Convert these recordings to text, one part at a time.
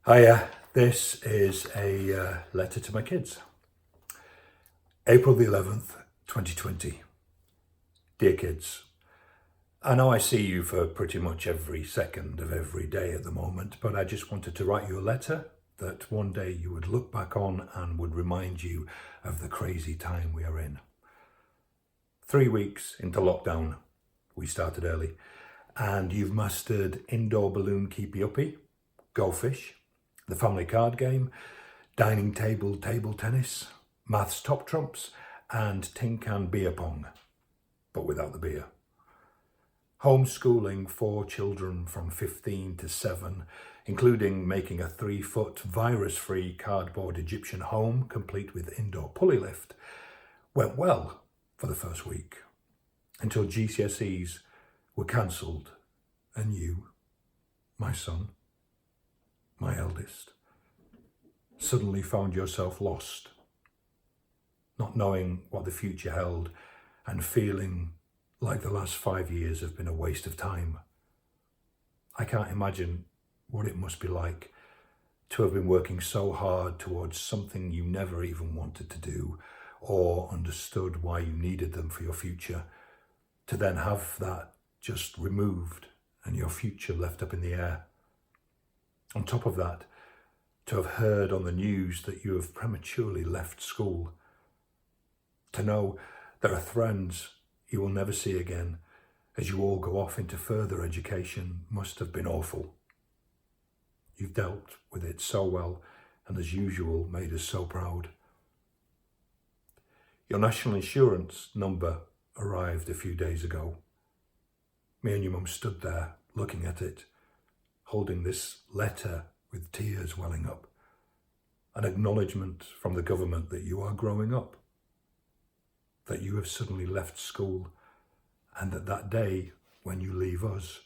Hiya, this is a letter to my kids. April the 11th, 2020. Dear kids, I know I see you for pretty much every second of every day at the moment, but I just wanted to write you a letter that one day you would look back on and would remind you of the crazy time we are in. 3 weeks into lockdown, we started early, and you've mastered indoor balloon keepy-uppy, go fish, the family card game, dining table tennis, maths top trumps, and tin can beer pong, but without the beer. Homeschooling 4 children from 15 to 7, including making a 3-foot virus-free cardboard Egyptian home complete with indoor pulley lift, went well for the first week, until GCSEs were cancelled and you, my son, my eldest, suddenly found yourself lost, not knowing what the future held and feeling like the last 5 years have been a waste of time. I can't imagine what it must be like to have been working so hard towards something you never even wanted to do or understood why you needed them for your future, to then have that just removed and your future left up in the air. On top of that, to have heard on the news that you have prematurely left school, to know there are friends you will never see again as you all go off into further education must have been awful. You've dealt with it so well and, as usual, made us so proud. Your national insurance number arrived a few days ago. Me and your mum stood there looking at it, holding this letter with tears welling up, an acknowledgement from the government that you are growing up, that you have suddenly left school, and that day when you leave us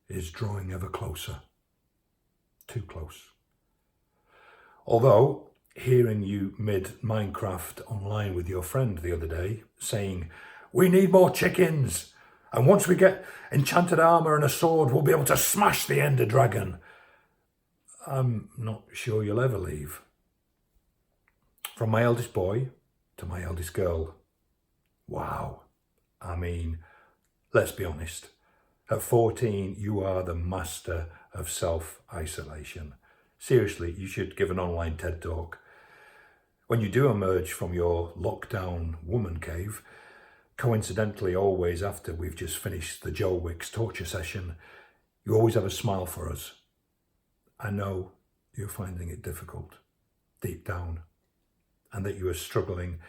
is drawing ever closer, too close. Although, hearing you mid-Minecraft online with your friend the other day saying, "We need more chickens, and once we get enchanted armour and a sword, we'll be able to smash the Ender Dragon," I'm not sure you'll ever leave. From my eldest boy to my eldest girl. Wow. I mean, let's be honest. At 14, you are the master of self-isolation. Seriously, you should give an online TED Talk. When you do emerge from your lockdown woman cave, coincidentally always after we've just finished the Joe Wicks torture session, you always have a smile for us. I know you're finding it difficult, deep down, and that you are struggling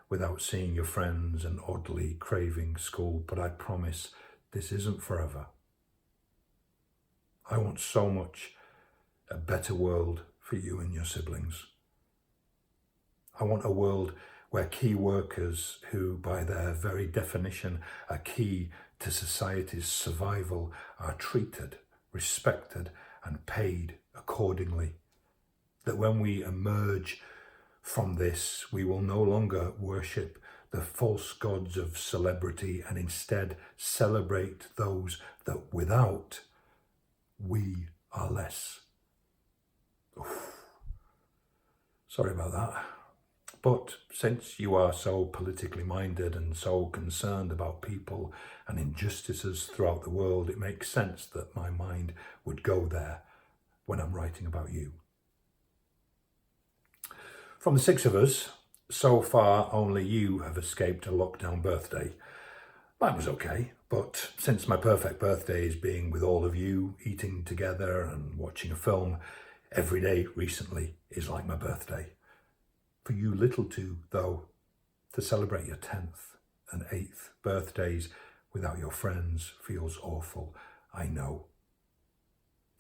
without seeing your friends and oddly craving school, but I promise this isn't forever. I want so much a better world for you and your siblings. I want a world where key workers who, by their very definition, are key to society's survival, are treated, respected, and paid accordingly. That when we emerge from this, we will no longer worship the false gods of celebrity and instead celebrate those that without we are less. Oof. Sorry about that. But since you are so politically minded and so concerned about people and injustices throughout the world, it makes sense that my mind would go there when I'm writing about you. From the 6 of us, so far only you have escaped a lockdown birthday. Mine was okay, but since my perfect birthday is being with all of you, eating together and watching a film, every day recently is like my birthday. For you little two, though, to celebrate your 10th and 8th birthdays without your friends feels awful, I know.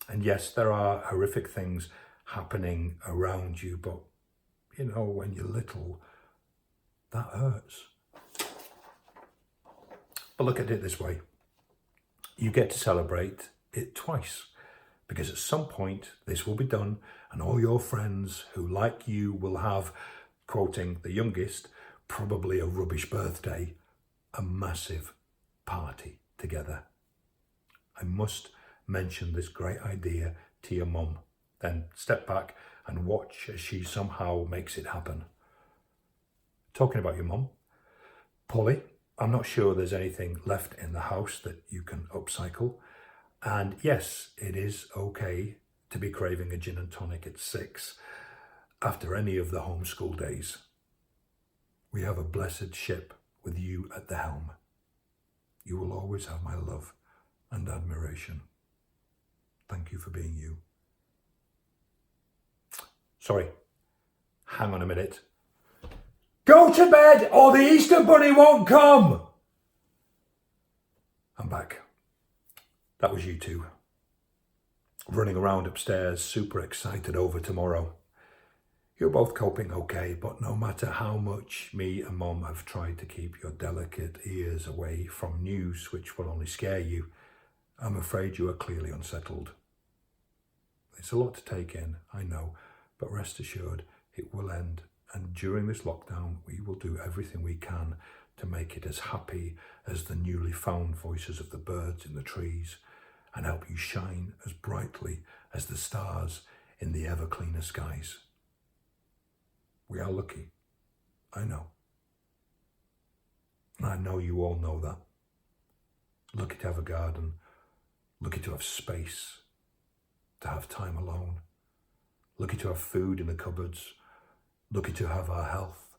And yes, there are horrific things happening around you, but you know, when you're little, that hurts. But look at it this way. You get to celebrate it twice, because at some point this will be done and all your friends who, like you, will have, quoting the youngest, probably a rubbish birthday, a massive party together. I must mention this great idea to your mum then step back and watch as she somehow makes it happen. Talking about your mum, Polly, I'm not sure there's anything left in the house that you can upcycle. And yes, it is okay to be craving a gin and tonic at 6 after any of the homeschool days. We have a blessed ship with you at the helm. You will always have my love and admiration. Thank you for being you. Sorry, hang on a minute. Go to bed or the Easter Bunny won't come! I'm back. That was you two. Running around upstairs, super excited over tomorrow. You're both coping okay, but no matter how much me and Mum have tried to keep your delicate ears away from news which will only scare you, I'm afraid you are clearly unsettled. It's a lot to take in, I know, but rest assured it will end, and during this lockdown we will do everything we can to make it as happy as the newly found voices of the birds in the trees, and help you shine as brightly as the stars in the ever cleaner skies. We are lucky, I know. And I know you all know that. Lucky to have a garden, lucky to have space, to have time alone, lucky to have food in the cupboards, lucky to have our health.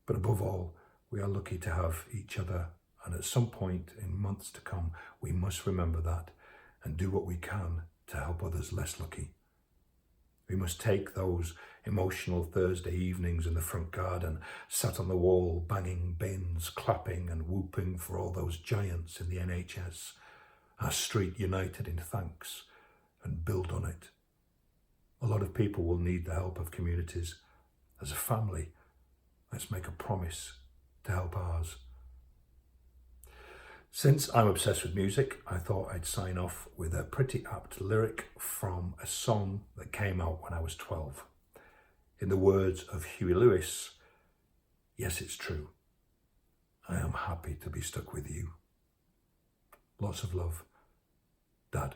But above all, we are lucky to have each other, and at some point in months to come, we must remember that and do what we can to help others less lucky. We must take those emotional Thursday evenings in the front garden, sat on the wall, banging bins, clapping and whooping for all those giants in the NHS, our street united in thanks, and build on it. A lot of people will need the help of communities. As a family, let's make a promise to help ours. Since I'm obsessed with music, I thought I'd sign off with a pretty apt lyric from a song that came out when I was 12. In the words of Huey Lewis, yes, it's true. I am happy to be stuck with you. Lots of love, Dad.